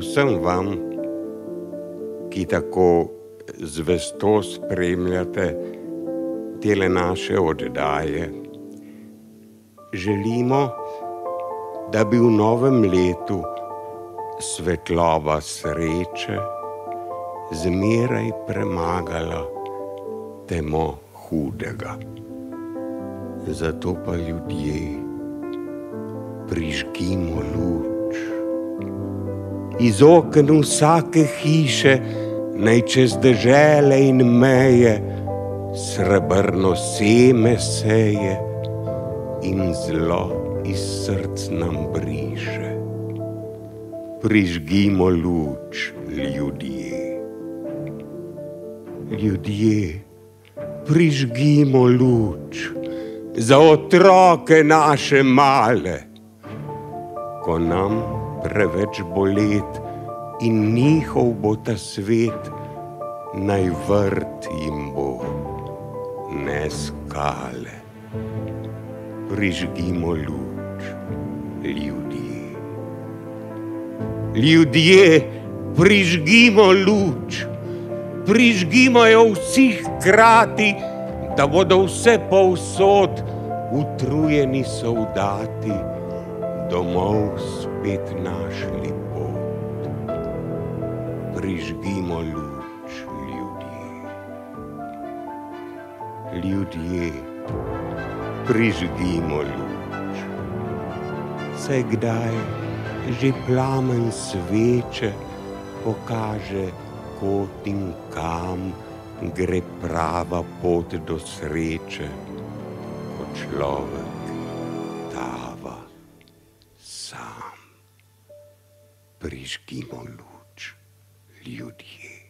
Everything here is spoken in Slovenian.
vsem vam, ki tako zvesto spremljate tele naše oddaje, želimo, da bi v novem letu svetloba sreče zmeraj premagala temo hudega. Zato pa ljudje, prižgimo luč. Iz oken vsake hiše naj čez dežele in meje srebrno seme seje in zlo iz src nam briše. Prižgimo luč, ljudje. Ljudje, prižgimo luč za otroke naše male, ko nam preveč bolet in njihov bo ta svet, naj vrt jim bo, ne skale. Prižgimo luč, ljudje. Ljudje, prižgimo luč, prižgimo jo vsi hkrati, da bodo vse povsod utrujeni soldati domov spet našli pot. Prižgimo luč, ljudje. Ljudje, prižgimo luč. Saj kdaj že plamen sveče pokaže kot in kam gre prava pot do sreče, ko človek tava sam. Prižgimo luč, ljudje.